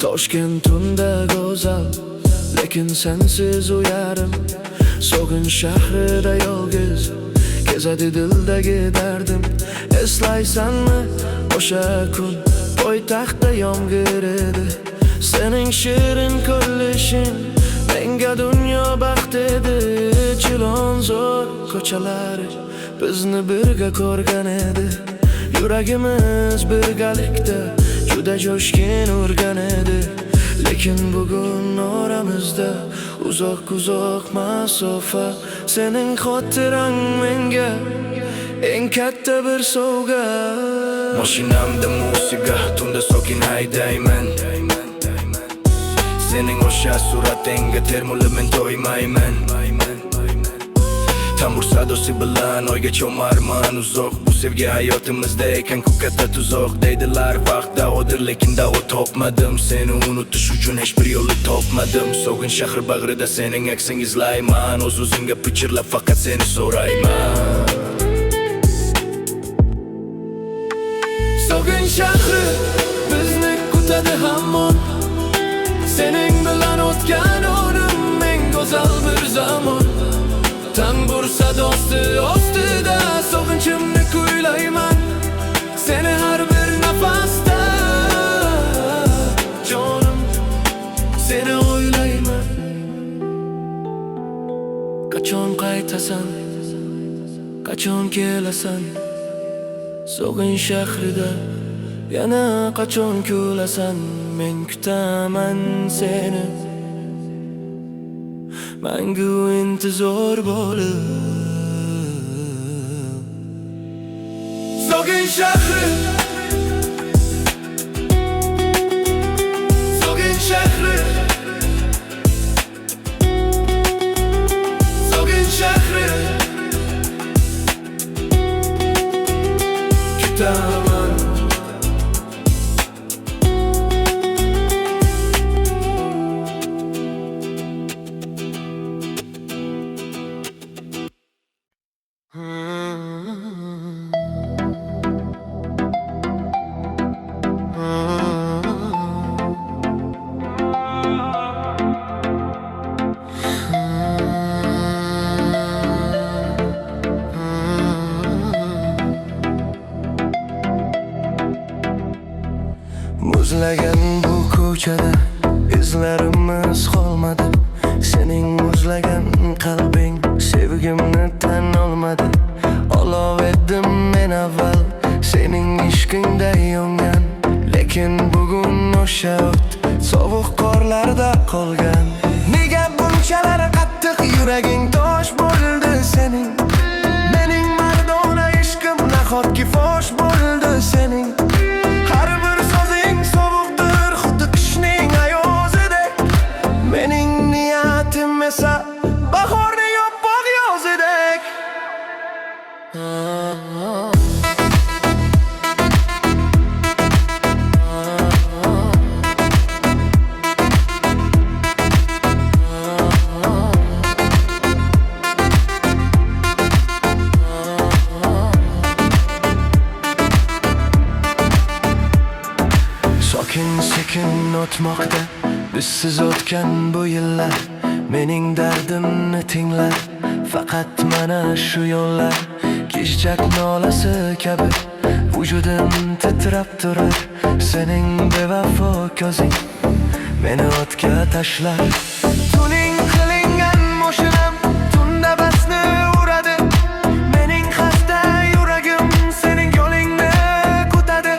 Toshkent tunda go'zal, lekin sensiz u yarim. So'g'in shahrida yolg'iz kezadi dildagi dardim. Eslaysanmi o'sha kun poytaxtda yomg'ir edi. Sening shirin ko'rlishing menga dunyo baxt edi. Chilonzor ko'chalari bizni birga ko'rgan edi. Yuragimiz birgalikda juda jo'shqin urgan edi. Lekin bugun oramizda uzoq masofa. Sening xotirang menga eng katta bir sovg'a. Mashinamda musiqa, tunda sokin haydayman. Sening o'sha suratingga termulib men to'ymayman. Tambur sadosi bilan oyga cho'marman uzoq. Bu sevgi hayotimizda ekan ko'p katta tuzoq. Deydilar vaqt davodir, lekin davo topmadim. Seni unutish uchun hech bir yo'lni topmadim. So'g'in shahr bag'rida sening aksing izlayman. O'z-o'zimga pichirlab faqat seni so'rayman. So'g'in shahri bizni kutadi hamon. Sening bilan o'tgan o'rim eng go'zal bir zamon. Tambur sadosi ostida sog'inchimni kuylayman. Seni har bir nafasda jonim, seni o'ylayman. Qachon qaytasan, qachon kelasan? So'g'in shahrida yana qachon kulasan? Men kutaman seni mangu intizor bo'lib. So'g'in shahri, so'g'in shahri, so'g'in shahri. Kutaman. Muzlagan bu ko'chada izlarimiz qolmadi. Sening muzlagan qalbing sevgimni tan olmadi. Olov edim men avval sening ishqingda yongan. Lekin bugun o'sha o't sovuq qorlarda qolgan. Nega bunchalar qattiq yuraging tosh bo'ldi sening? Mening mardona ishqim nahotki fosh bo'ldi sening? Har bir so'zing sovuqdir xuddi qishning ayozidek. Mening niyatim esa bahorni yopiq yozidek. Sekin o'tmoqda bizsiz o'tgan bu yillar. Mening dardimni tinglar faqat mana shu yo'llar. Kishchak nolasi kabi vujudim titrab turar. Sening bevafo ko'zing meni o'tga tashlar. Tuning qilingan moshinam tunda basni uradi. Mening xasta yuragim sening yo'lingni kutadi.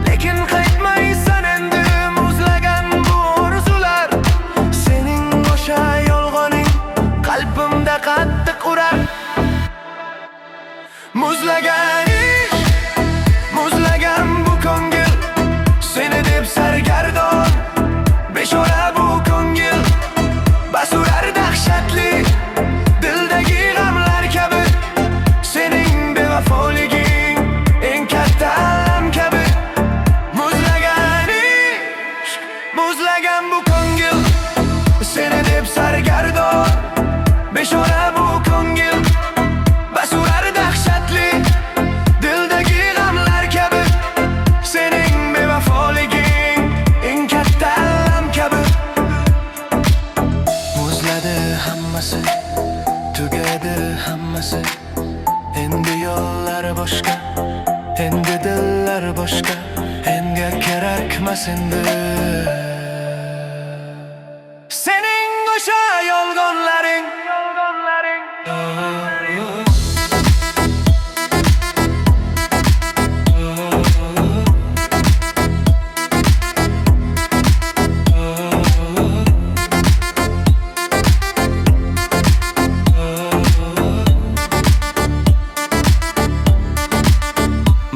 Lekin qaytmaysan endi muzlagan bu orzular. Sening o'sha yolg'oning qalbimda qattiq urar. Muzlagan ish, muzlagan bu ko'ngil seni deb sargardon. sergardon beshora bu ko'ngil basurar dahshatli dildagi g'amlar kabi sening bevafoliging eng katta alam kabi muzladi hammasi tugadi hammasi endi yo'llar boshqa endi dillar boshqa enga kerakmas endi sening o'sha yolg'onlaring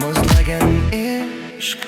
muzlagan ishq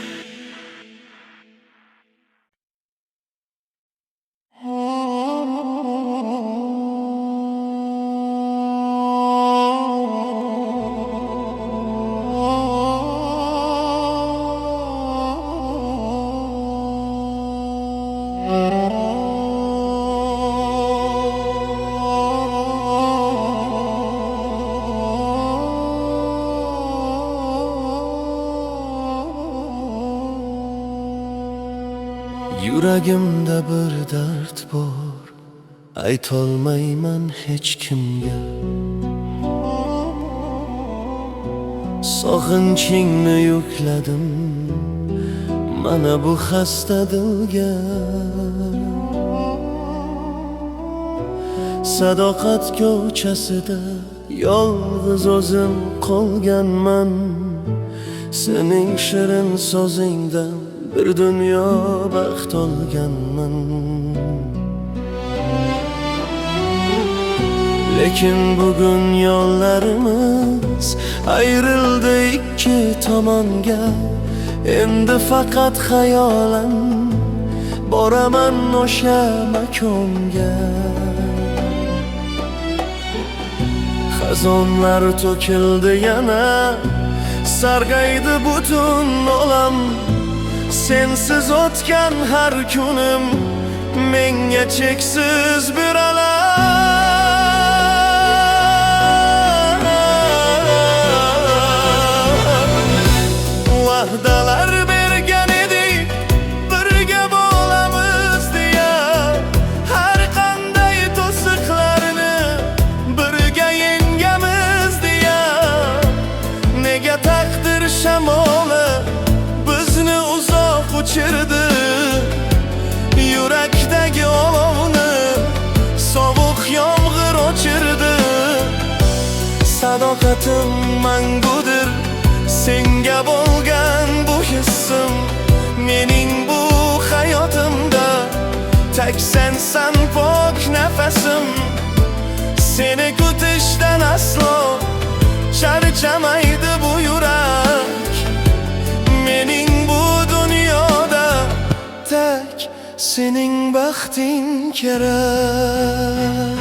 yuragimda bir dard bor aytolmayman hech kimga sog'inchingni yukladim mana bu xasta dilga sadoqat ko'chasida yolg'iz o'zim qolganman sening shirin so'zingdan bir dunyo baxt olganman lekin bugun yo'llarimiz ayrildi ikki tomonga endi faqat xayolan boraman o'sha makonga xazonlar to'kildi yana sarg'aydi butun olam sensiz o'tgan har kunim menga cheksiz bir alam va'dalar bergan edik birga bo'lamiz deya har qanday to'siqlarni birga yengamiz deya nega taqdir shamoli bizni uzoq uchirdi yurakdagi olovni sovuq yomg'ir o'chirdi sadoqatim mangudir senga bo'lgan bu hissim mening bu hayotimda tek sensan pok nafasim seni kutishdan aslo charchamaydi bu yurak mening bu dunyoda tek sening baxting kerak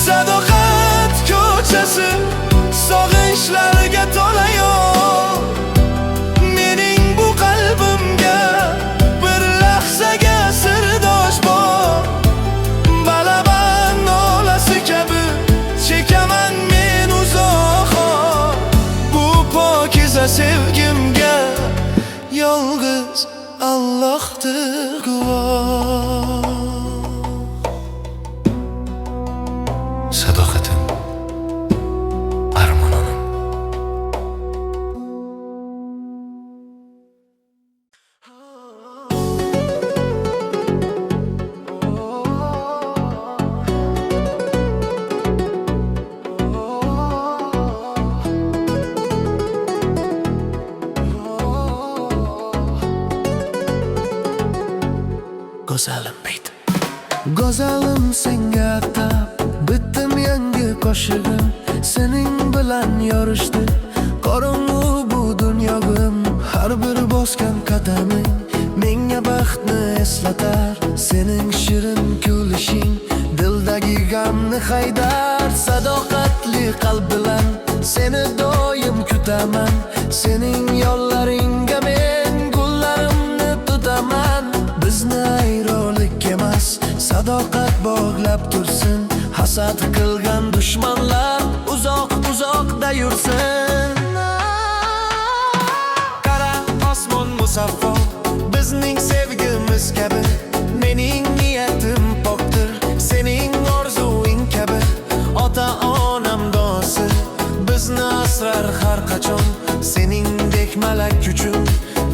sadoqat ko'chasi sog'inchlarga to'la yo'l mening bu qalbimga bir lahzaga sirdosh bor balaban olasi kabi chekaman men uzoqo bu pokiza sevgimga yolg'iz Allohdir guvoh sadoqatim armonim go'zalim beyt go'zalim senga atab bitdim yangi qo'shig'im sening bilan yorishdi qorong'u bu dunyog'im har bir bosgan qadaming menga baxtni eslatar sening shirin kulishing dildagi g'amni haydar sadoqatli qalb bilan seni doim kutaman sening yo'llaringga men gullarimni tutaman sadoqat bog'lab tursin. Hasad qilgan dushmanlar uzoqda yursin. Qara osmon musaffo bizning sevgimiz kabi. Mening niyatim pokdir, sening orzuing kabi. Ota-onam duosi bizni asrar har qachon. Seningdek malak kuchim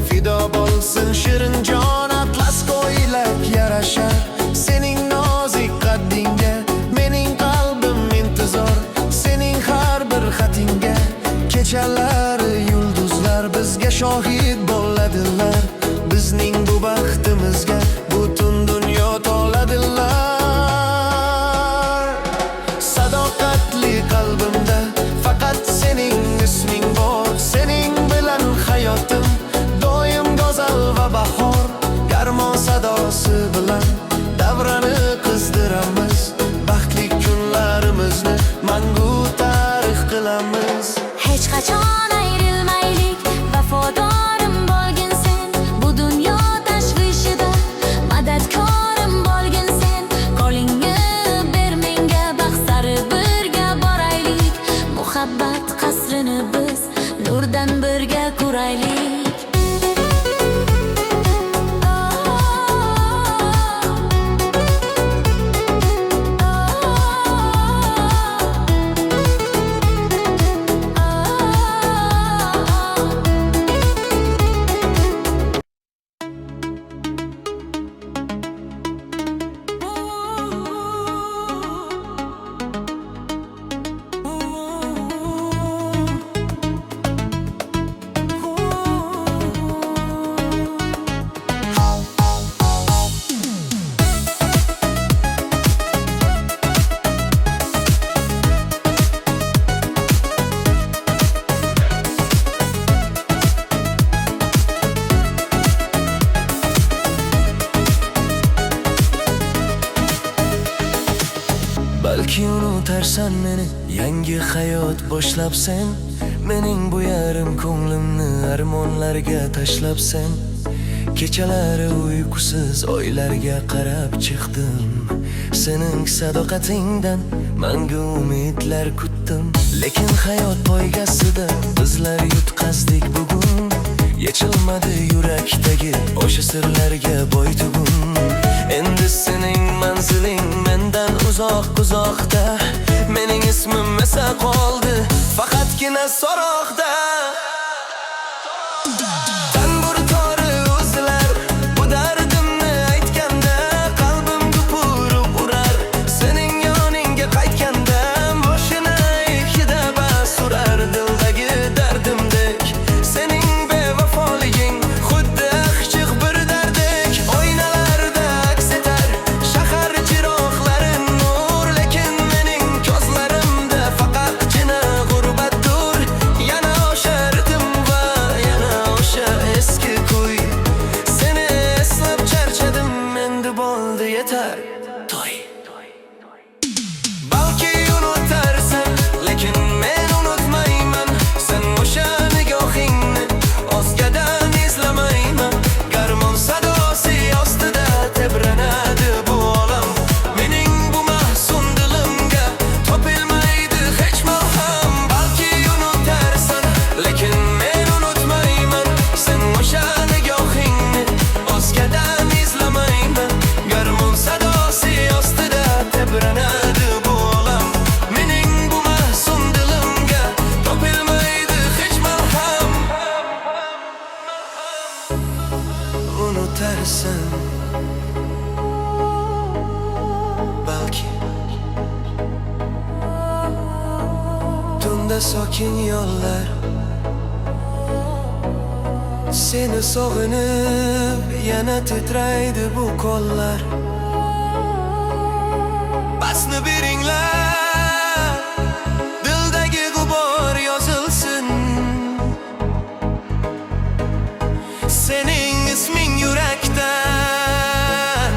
fido bo'lsin shirin jon. Atlas ko'ylak yarashar sening nozik qaddingga. Mening qalbim intizor sening har bir xatingga. Kechalari yulduzlar bizga shohid bo'ladilar. Bizning bu baxtimizga butun dunyo to'ladilar. Sadoqatli qalbimda faqat sening isming bor. Sening bilan hayotim doim go'zal va bahor. Garmon sadosi bilan davrani qizdiramiz. Baxtli kunlarimizni mangu tarix qilamiz. Hech qachon ayrilmaylik, vafodorim bo'lgin sen. Bu dunyo tashvishida madadkorim bo'lgin sen. Qo'lingni ber menga, baxt sari birga boraylik. Muhabbat qasrini biz nurdan birga quraylik. Balki unutarsan meni, yangi hayot boshlab sen. Mening bu yarim ko'nglimni armonlarga tashlab sen. Kechalari uyqusiz oylarga qarab chiqdim. Sening sadoqatingdan mangu umidlar kutdim. Lekin hayot poygasida bizlar yutqazdik bugun. Yechilmadi yurakdagi o'sha sirlarga boy tugun. Endi sening manziling mendan uzoqda. Mening ismim esa qoldi faqatgina so'roqda. Tanbur tori o'zlar bu dardimni aytganda, qalbim gupurib urar. Sening yoningga qaytganda boshini ikkida bas urar. Dildagi dardimdek sening bevafoliging xuddi achchiq bir dardek. Oynalarda aks etar shahar chiroqlari nur. Lekin mening ko'zlarimda faqatgina g'urbatdir. Yana o'sha ritim va yana o'sha eski kuy. Seni eslab charchadim, endi bo'ldi yetar to'y. Balki unutarsan, lekin men unutmayman. Sen o'sha nigohingni o'zgadan izlamayman. Garmon sadosi ostida tebranadi bu olam. Mening bu mahzun dilimga topilmaydi hech malham. Balki unutarsan, lekin men unutmayman. Sen o'sha nigohingni o'zgadan izlamayman. Garmon sadosi ostida tebranadi bu olam. Mening bu mahzun dilimga topilmaydi hech malham. Unutarsan balki tunda sokin yo'llar seni sog'inib yana titraydi bu qo'llar. Basni beringlar, dildagi g'ubor yozilsin. Sening isming yurakdan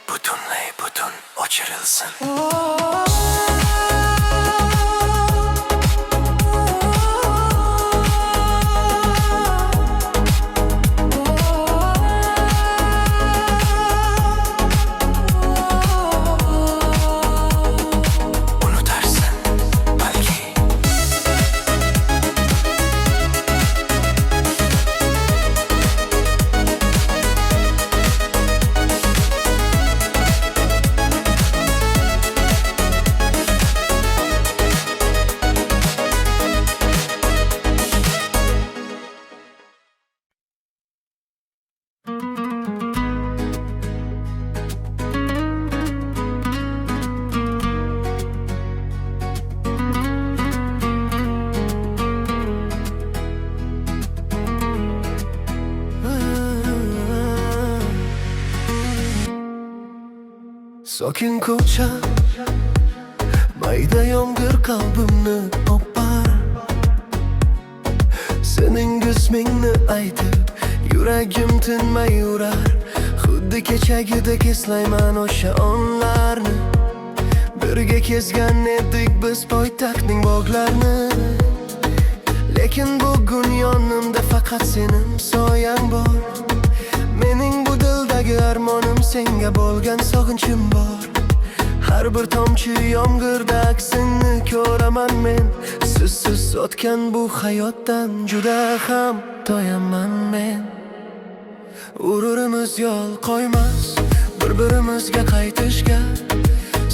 butunlay butun o'chirilsin. Sokin ko'cha, mayda yomg'ir qalbimni o'par. Sening ismingni aytib, yuragim tinmay yurar. Xuddi kechagidek eslayman o'sha onlarni. Birga kezgan edik biz poytaxtning bog'larini. Lekin bugun yonimda faqat sening soyang bor. Mening bu dildagi armonim senga bo'lgan sog'inchim bor. Har bir tomchi yomg'irda aksingni ko'raman men. Sizsiz o'tgan bu hayotdan juda ham toyaman men. Ururimiz yo'l qo'ymas bir-birimizga qaytishga.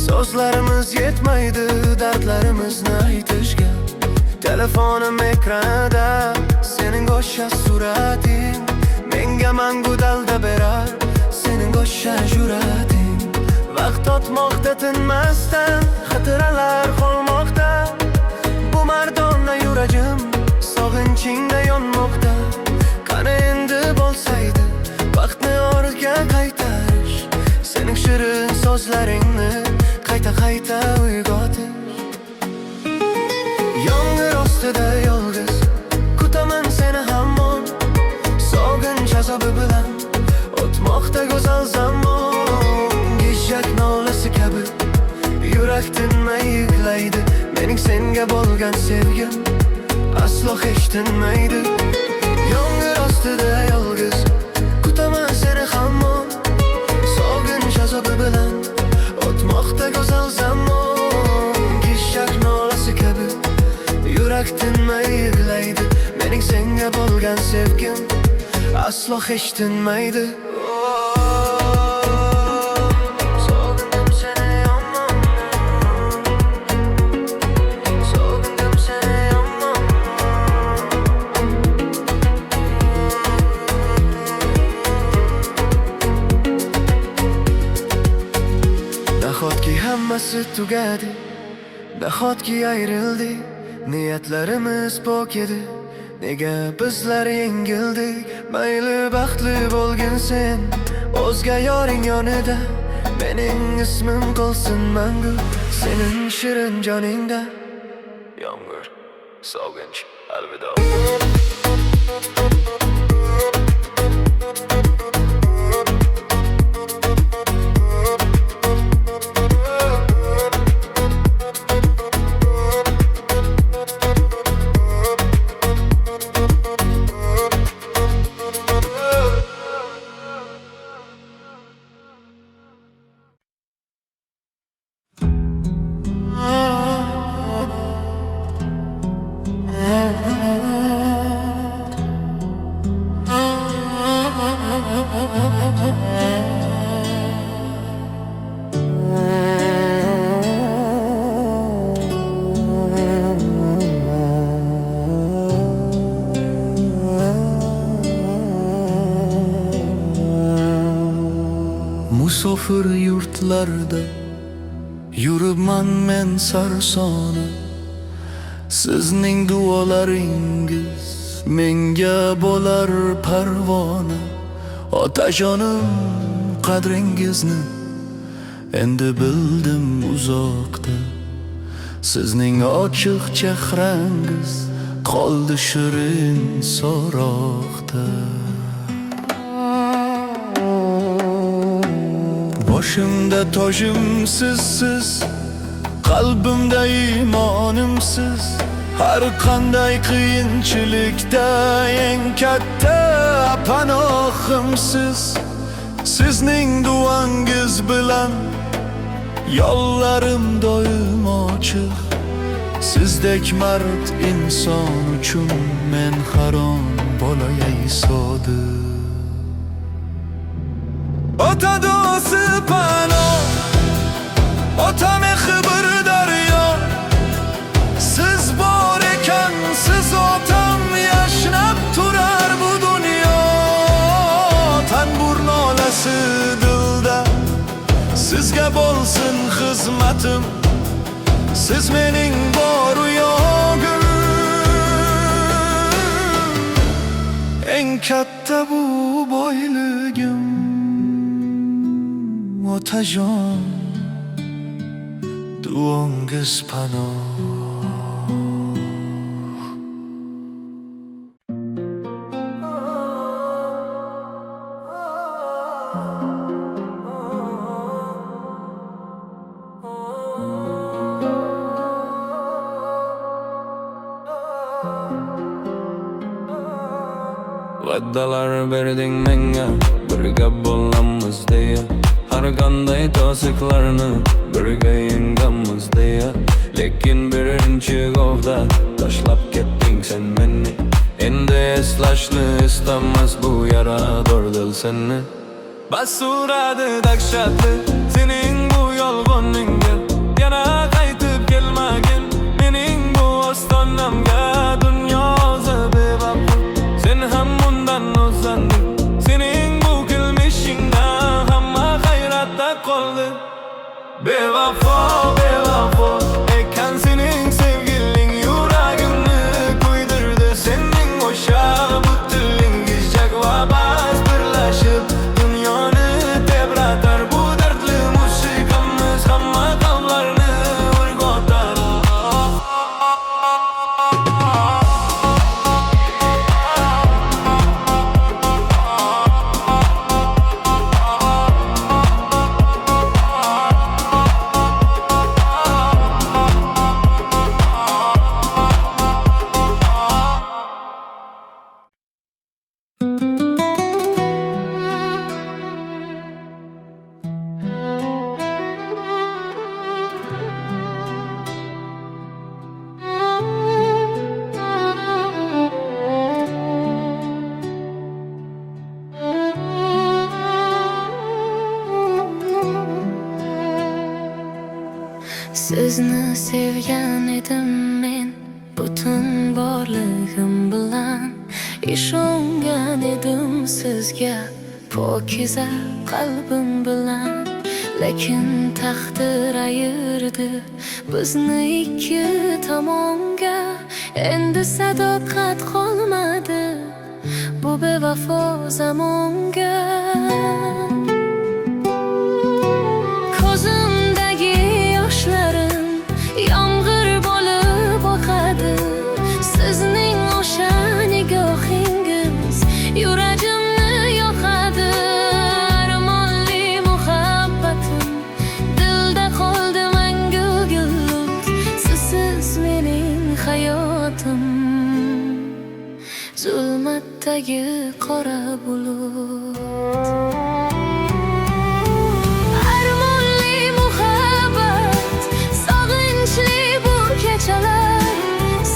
So'zlarimiz yetmaydi dardlarimizni aytishga. Telefonim ekranida sening o'sha surating. Menga mangu dalda berar sening o'sha jurating. Vaqt o'tmoqda tinmasdan, xotiralar qolmoqda. Bu mardona yuragim sog'inchingda yonmoqda. Qani endi bo'lsaydi vaqtni ortga qaytarish, sening shirin so'zlaringni qayta uyg'otish. Yomg'ir ostida yolg'iz kutaman seni hamon. Sog'inch azobi bilan o'tmoqda go'zal zamon. G'ijak nolasi kabi yurak tinmay yig'laydi. Mening senga bo'lgan sevgim aslo hech tinmaydi. Yomg'ir ostida yolg'iz kutaman seni hamon. Sog'inch azobi bilan o'tmoqda go'zal zamon. G'ijak nolasi kabi yurak tinmay yig'laydi. Mening senga bo'lgan sevgim aslo hech tinmaydi. Sog'indim seni yomon. Sog'indim seni yomon. Nahotki hammasi tugadi, nahotki ayrildik. Niyatlarimiz pok edi, nega bizlar yengildik? Mayli baxtli bo'lgin sen o'zga yoring yonida. Mening ismim qolsin mangu sening shirin joningda. Yomg'ir, sog'inch, alvido. Musofir yurtlarda yuribman men sarsona. Sizning duolaringiz menga bo'lar parvona. Otajonim qadringizni endi bildim uzoqda. Sizning ochiq chehrangiz qoldi shirin so'roqda. Boshimda tojim sizsiz, qalbimda iymonimsiz. Har qanday qiyinchilikda eng katta panohimsiz. Sizning duangiz bilan yo'llarim doim ochiq. Sizdek mard inson uchun men har on bo'lay sodiq. Ota do'sti panoh, ota mehri daryo. Siz bor ekansiz otam, yashnab turar bu dunyo. Tanbur nolasi dilda, sizga bo'lsin xizmatim. Siz mening bor yo'g'im. Eng katta bu boyligim otajon. duongiz panoh. Va'dalar berding menga, birga bo'lamiz deya. Har qanday to'siqlarni birga yengamiz deya. Lekin birinchi go'da tashlab ketding sen meni. Endi eslashni istamas bu yarador dil seni. Bas uradi dahshatli sening bu yolg'oningga. Yana qaytib kelmagin mening bu ostonamga. Dunyo o'zi bevafo, sen ham undan o'zanding. Sening bu kulmishingdan hamma hayratda qoldi. Bevafo, bevafo ekan sening sevgiling, yuragimni kuydirdi sening o'sha butunlingiz. Jagva bas birlashib dunyoni tebratar bu dardli musiqamiz, hamma qalblarni urg'otar. Sizni sevgan edim men butun borlig'im bilan. Ishongan edim sizga pokiza qalbim bilan. Lekin taqdir ayirdi bizni ikki tomonga. Endi sadoqat qolmadi bu bevafo zamonga. Ko'zimdagi yoshlarim yomg'ir bo'lib oqadi. Sizning o'sha nigohingiz yuragimni yoqadi. Armonli muhabbatim dilda qoldi mangu gullut. Sizsiz mening hayotim zulmatdagi qora bulut.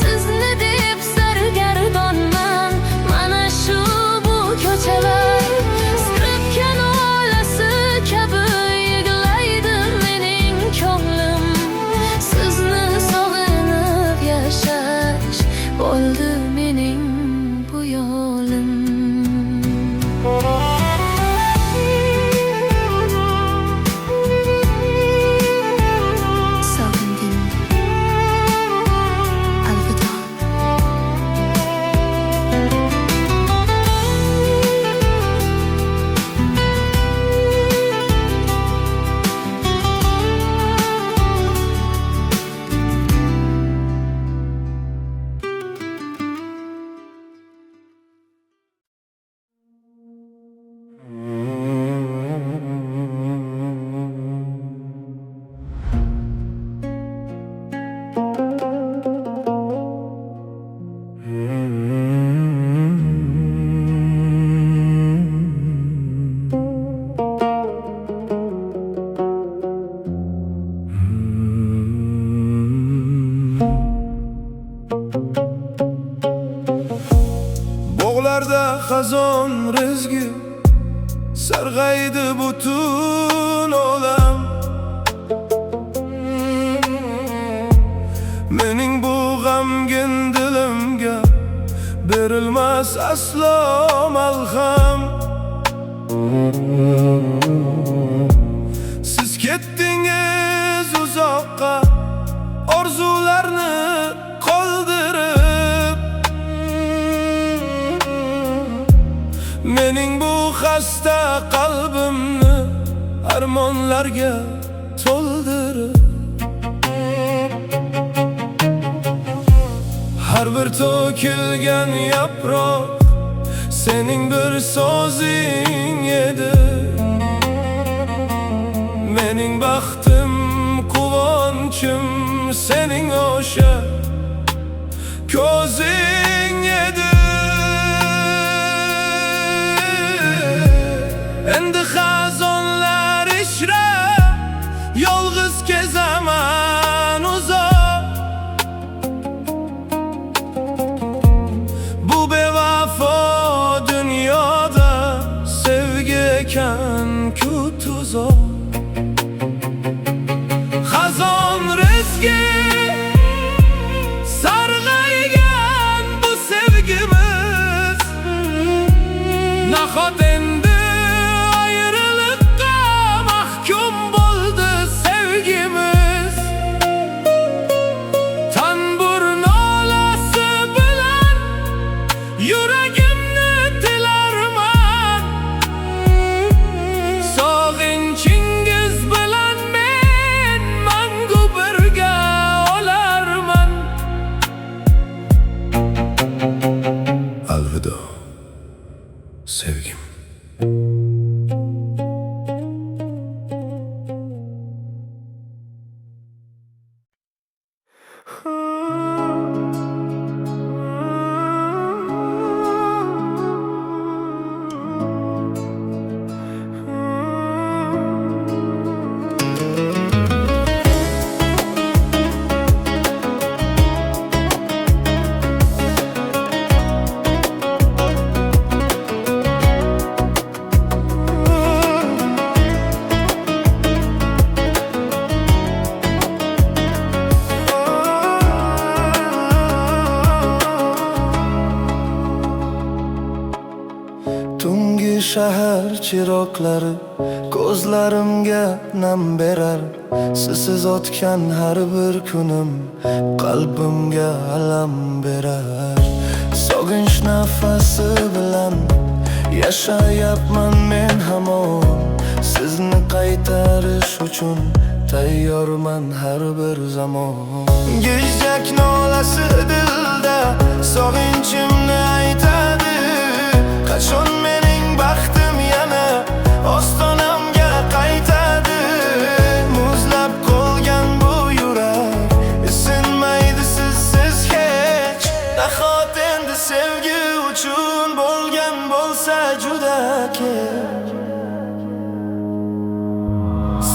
Sizni deb sargardonman mana shu bu ko'chalar. Skripka nolasi kabi yig'laydi mening ko'nglim. Sizni sog'inib yashash bo'ldi mening bu yo'lim. Bog'larda xazon rezgi sarg'aydi butun olam. Mening bu g'amgin dilimga berilmas aslo malham. Siz ketdingiz uzoqqa orzularni qoldirib. Mening bu xasta qalbimni armonlarga to'ldirib. Har bir to'kilgan yaproq sening bir so'zing edi. Mening baxtim, quvonchim sening o'sha ko'zing edi. Endi xazonlar ishra, yolg'iz kezaman uzoq. Bu bevafo dunyoda sevgi ekan-ku tuzoq. Xazon rizqi sarg'aygan bu sevgimiz, nahot endi ayriliqqa mahkum bo'ldi sevgimiz. Tanbur nolasi bilan yuragimni tilarman, sog'inchingiz bilan men mangu birga olarman. Alvido sevgim. Tungi shahar chiroqlari ko'zlarimga nam berar. Sizsiz o'tgan har bir kunim qalbimga alam berar. Sog'inch nafasi bilan yashayapman men hamon. Sizni qaytarish uchun tayyorman har bir zamon. Gijak nolasi dilda sog'inchimni aytadi. Qachon mening baxtim yana ostonamga qaytadi? Muzlab qolgan bu yurak isinmaydi sizsiz hech. Nahot endi sevgi uchun bo'lgan bo'lsa juda kech.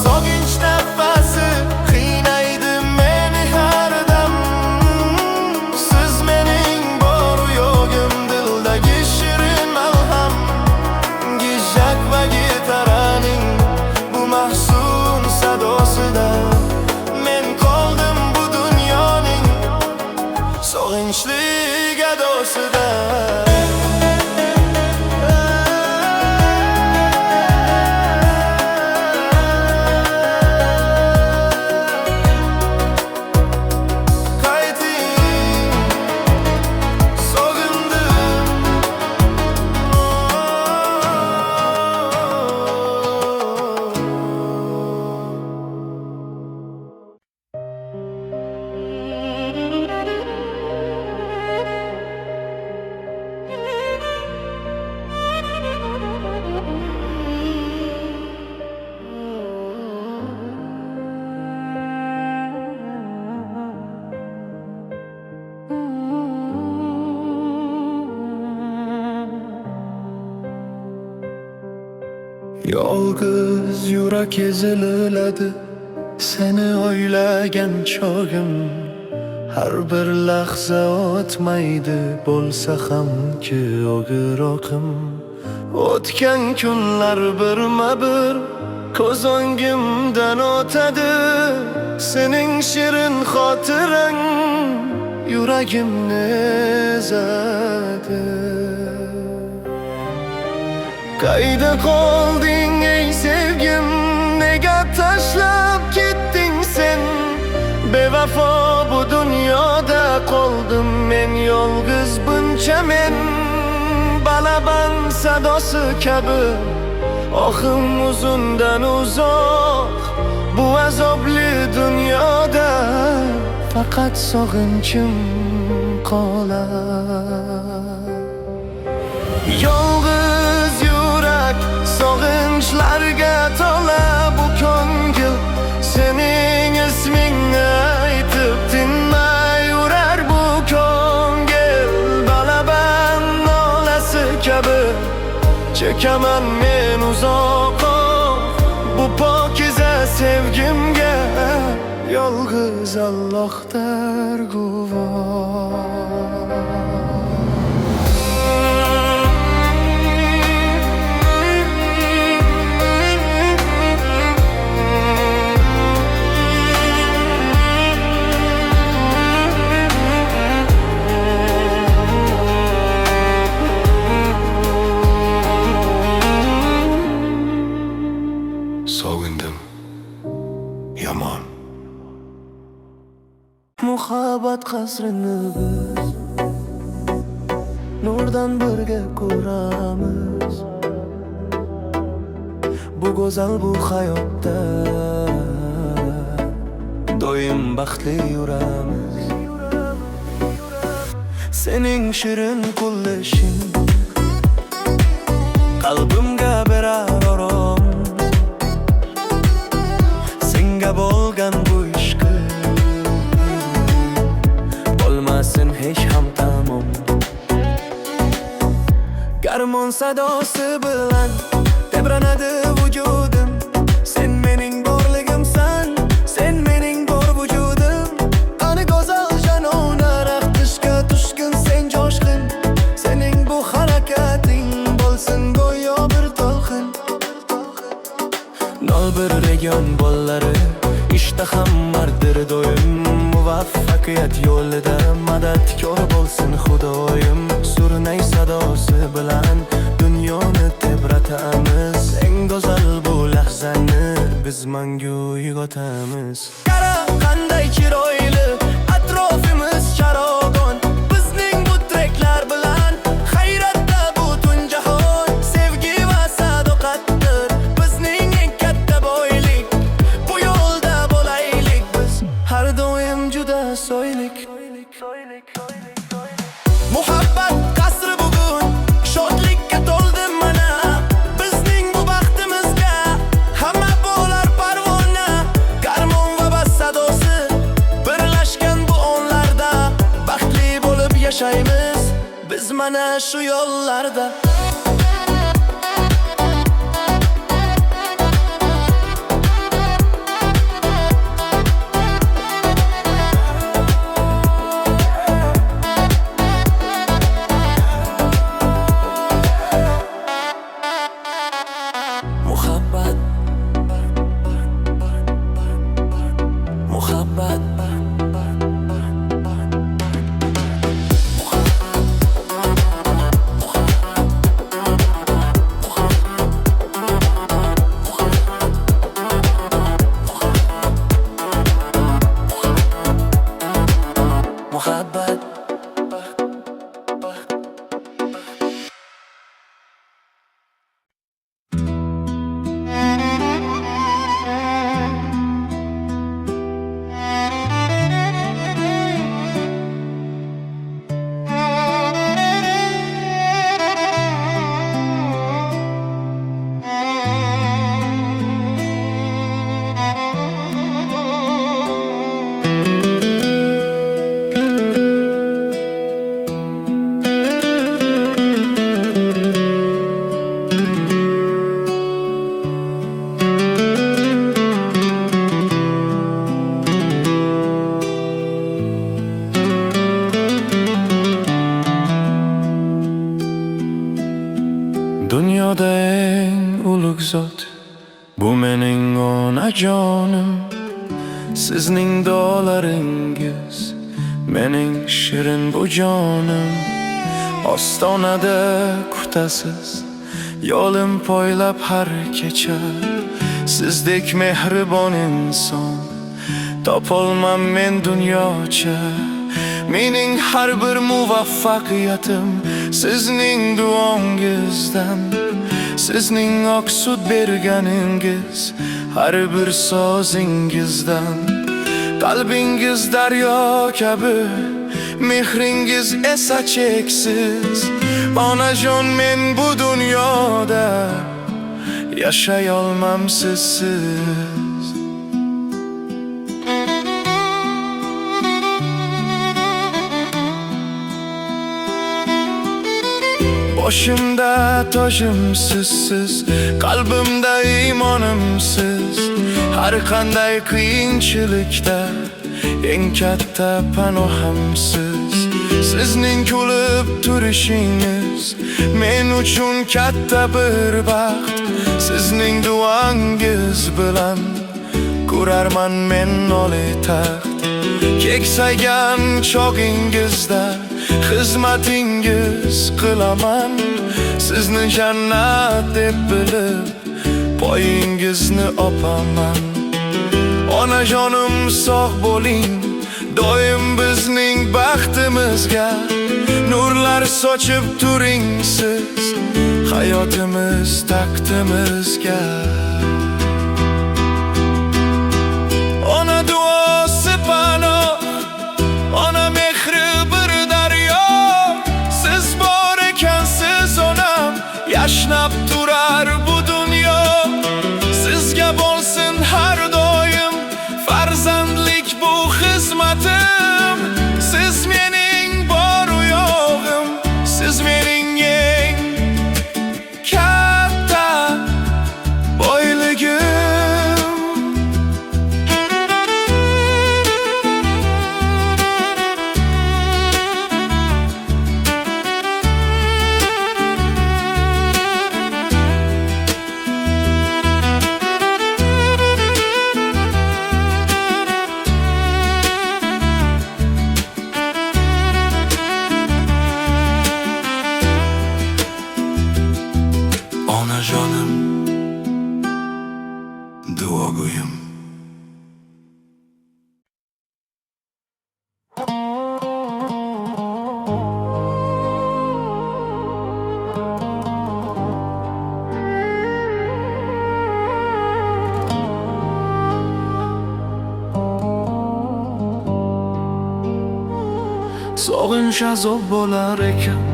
Sog'inch nafasi qiynaydi meni har dam. Siz mening bor yo'g'im dildagi shirin malham. Gijak va gitaraning bu mahzun sadosida men qoldim bu dunyoning sog'inchli gadosida. Yolg'iz yurak eziladi seni o'ylagan chog'im. Har bir lahza o'tmaydi bo'lsa hamki og'ir oqim. O'tgan kunlar birma-bir ko'z o'ngimdan o'tadi. Sening shirin xotirang yuragimni ezadi. Qayda qolding ey sevgim, nega tashlab ketding sen? Bevafo bu dunyoda qoldim men yolg'iz buncha men. Balaban sadosi kabi ohim uzundan uzoq. Bu azobli dunyoda faqat sog'inchim qolar. Yolg'iz yurak sog'inchlarga to'la bu ko'ngil, sening ismingni aytib tinmay yurar bu ko'ngil. Balaban nolasi kabi chekaman men uzoq bu pokiza sevgimga, yolg'iz Allohdir guvoh. Sog'indim yomon. Muhabbat qasrini biz nurdan birga ko'ramiz. Bu go'zal bu hayotda doim baxtli yuramiz. Sening shirin kullashing qalbimga berar orom. Senga bo'lgan bu ishqi bo'lmasin hech ham tamom. Garmon sadosi bilan tebranadi vujudim. Sen mening borligimsan, sen mening bor vujudim. Qani go'zal janona raqtishga tushgin sen joshqin. Sening bu harakating bo'lsin go'yo bir to'lqin. Nol bir region bollari ishtaham mardir doim. Muvaffaqiyat yo'lida madadkor bo'lsin Xudoyim. Surnay sadosi bilan dunyoni tebratamiz. Eng go'zal bu lahzani biz mangu uyg'otamiz. Qara qanday chiroyli atrofimiz charogon. Bizning bu treklar bilan hayratda butun jahon. Sevgi va sadoqatdir bizning eng katta boylik. Bu yo'lda bo'laylik biz har doim juda soylik. Muhabbat qasri bugun shodlikka to'ldi mana. Bizning bu baxtimizga hamma bo'lar parvona. Garmon va bas sadosi birlashgan bu onlarda baxtli bo'lib yashaymiz biz mana shu yo'llarda. Muhabbat, muhabbat, muhabbat. Dunyoda eng ulug' zot bu mening onajonim. Sizning duolaringiz mening shirin bu jonim. Ostonada kutasiz yo'lim poylab har kecha. Sizdek mehribon inson topolmam men dunyocha. Mening har bir muvaffaqiyatim sizning duongizdan. Sizning oqsut berganingiz har bir sozingizdan. Qalbingiz daryo kabi mehringiz esa cheksiz. Onajon, men bu dunyoda yashay olmam sizsiz. Boshimda tojim sizsiz, qalbimda imonim siz. Har qanday qiyinchilikda eng katta panohim siz. Sizning kulib turishingiz men uchun katta bir baxt. Sizning duangiz bilan ko'rarman men oliy taxt. Keksaygan chog'ingizda xizmatingiz qilaman. Sizni jannat deb bilib poyingizni opaman. Onajonim, sog' bo'ling, doim bizning baxtimizga nurlar sochib turing siz, hayotimiz taqdimizga. Ona duosi panoh, ona mehri bir daryo. Siz bor ekansiz onam, yashnab turar bu dunyo. Sizga bo'lsin har doim farzandlik bu xizmatim. Siz mening bor yo'g'im, siz mening eng katta boyligim. Onajonim, duogo'yim. Sog'inch azob bo'lar ekan,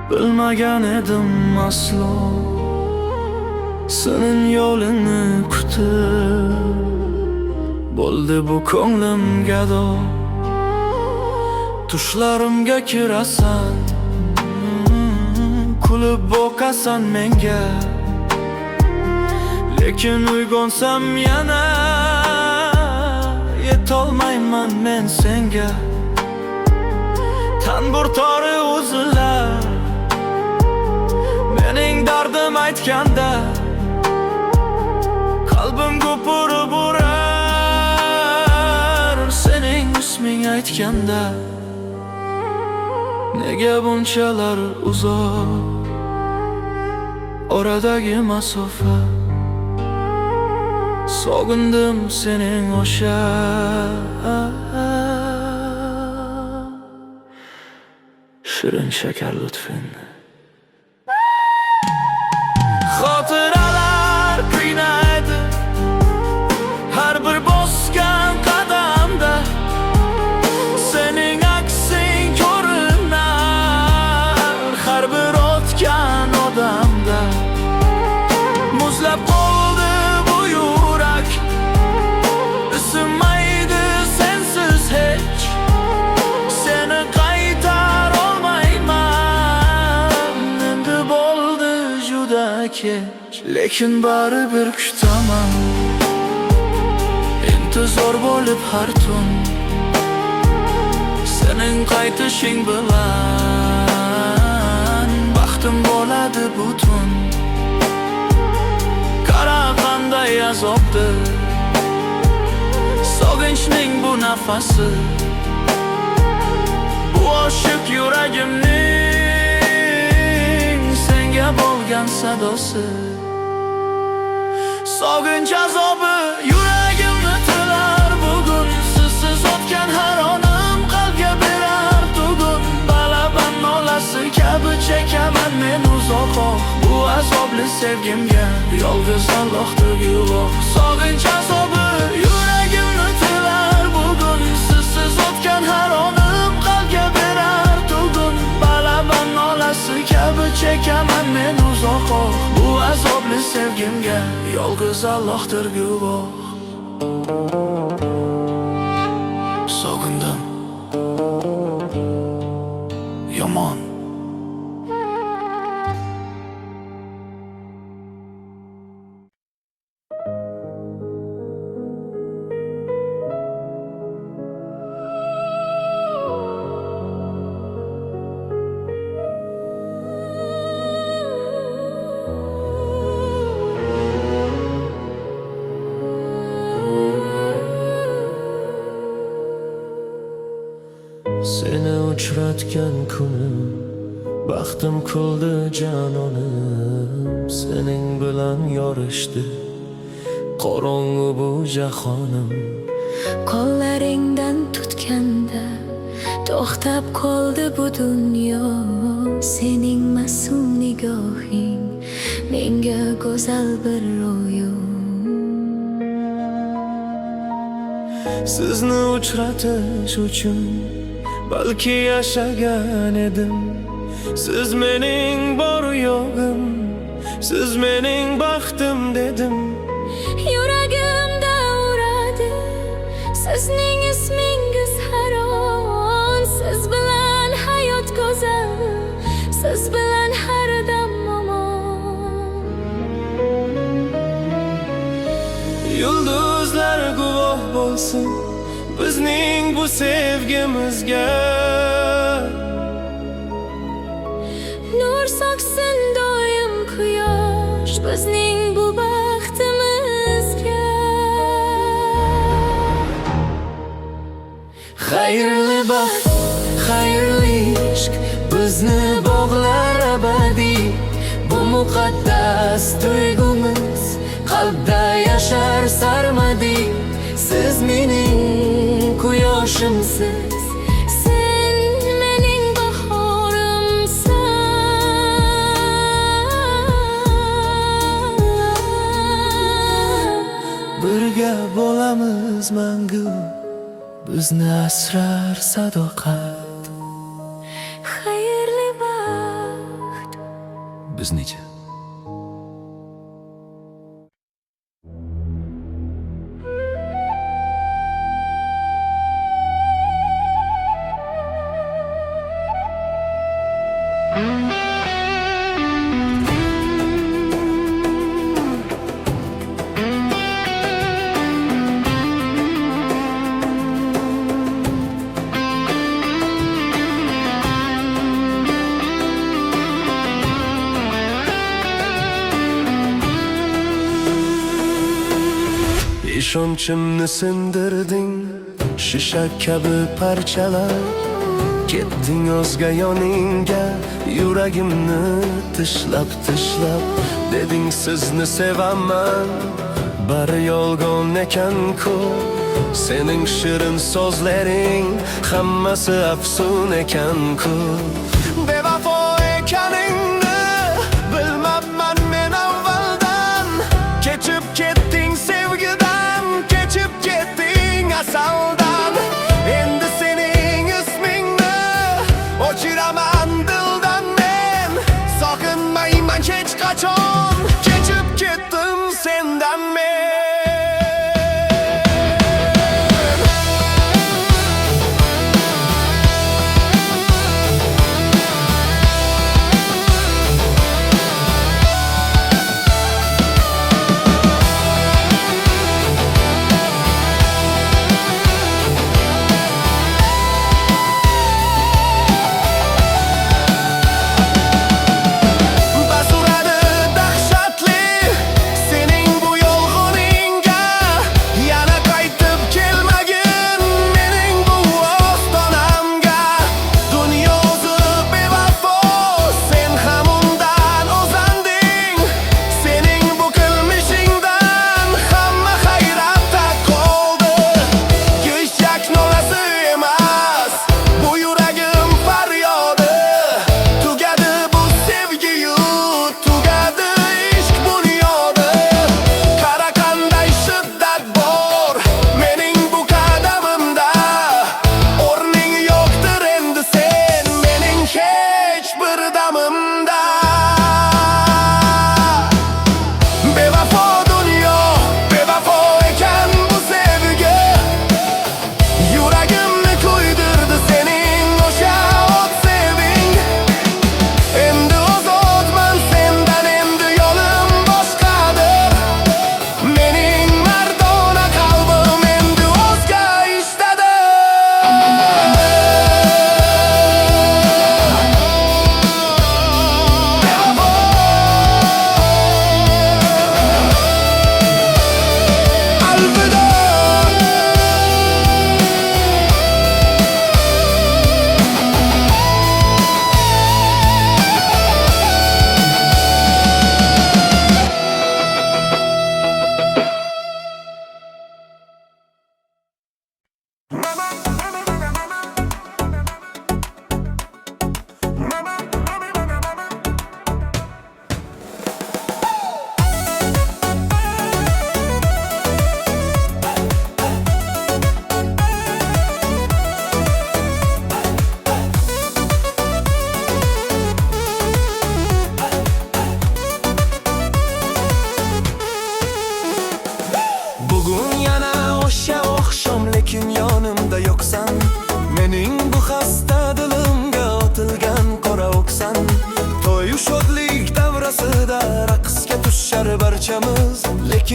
bilmagan edim aslo. Senin yo'lingni kutib bo'ldi bu ko'nglim gado. Tushlarimga kirasan, kulib boqasan menga. Lekin uyg'onsam yana yetolmayman men senga. Tanbur tori uzilar mening dardim aytganda, qalbim ko'pirib urar sening isming aytganda. Nega bunchalar uzoq oradagi masofa? Sog'indim sening o'sha shirin shakar lutfingni. Xotiralar qiynaydi har bir bosgan qadamda. Sening aksing ko'rinar har bir o'tgan odamda. Muzlab qoldi bu yurak, isimaydi sensiz hech. Seni qaytar olmayman, endi bo'ldi juda kech. Lekin baribir kutaman, intizor bo'lib har tun. Sening qaytishing bilan baxtim bo'ladi butun. Qara qanday azobdir sog'inchning bu nafasi. Bu oshiq yuragimning senga bo'lgan sadosi. Sog'inch azobi yuragimni tilar bugun. Sizsiz o'tgan har onim qalbga berar tugun. Balaban nolasi kabi chekaman men uzoqroq. Bu azobli sevgimga yolg'iz Allohdir guvoh. Sog'inch azobi yuragimni tilar bugun. Sizsiz o'tgan har chekaman men uzoq. Bu azobli sevgimga yolg'iz Allohdir guvoh. Sog'indim yomon. Seni uchratgan kunim baxtim kuldi janonim. Sening bilan yorishdi qorong'u bu jahonim. Qo'llaringdan tutganda to'xtab qoldi bu dunyo. Sening masum nigohing menga go'zal bir ro'yo. Sizni uchratish uchun balki yashagan edim. Siz mening bor yo'g'im, siz mening baxtim dedim. Yuragimda uradi sizning ismingiz har on. Siz bilan hayot go'zal, siz bilan har dam omon. Yulduzlar guvoh bo'lsin bizning bu sevgimizga. Nur sochsin doim quyosh bizning bu baxtimizga. Xayrli baxt, xayrli ishq bizni bog'lar abadiy. Bu muqaddas tuyg'umiz qalbda yashar sarmadiy. Siz mening quyoshimsiz, Sen mening bahorimsan. birga bo'lamiz mangu, bizni asrar sadoqat. Xayrli baxt. Biznicha. İşonchimni sindirding shisha kabi parchalar. Ketding o'zga yoningga yuragimni tishlab tishlab. Deding sizni sevaman, bari yolg'on ekan-ku. Sening shirin so'zlaring hammasi afsun ekan-ku. Bevafo ekaningni bilmabman men avvaldan. Kechib ketding sevgidan, kechib ketding asaldan. Endi sening ismingni o'chiraman dildan men. Sog'inmayman hech qachon, kechib ketdim sendan men. Basuradi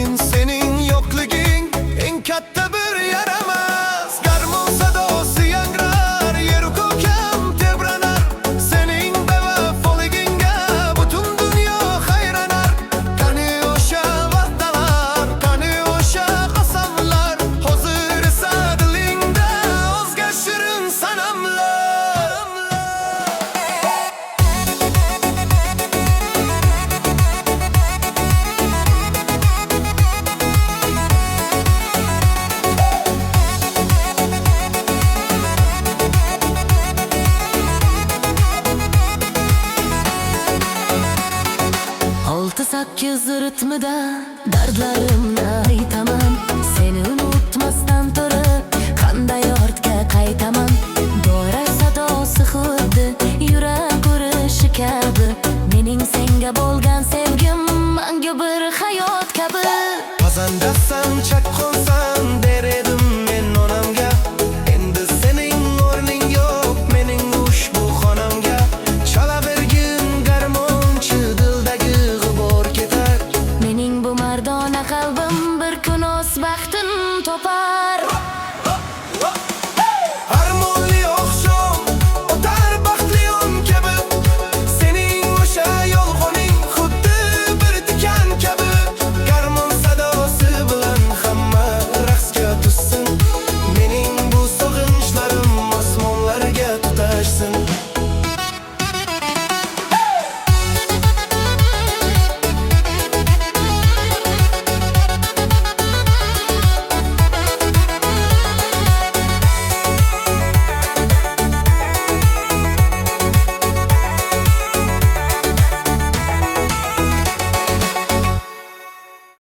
Lekin sening yo'qliging eng katta bir yaramas. Garmonsa do'si yangrar, yer ko'kam tebranar. Sening bevafoligingga butun dunyo hayranar. Qani o'sha va'dalar, qani o'sha qasamlar, hozir esa dilingda o'zga shirin sanamlar. Olti sakkiz ritmida dardlarimni aytaman.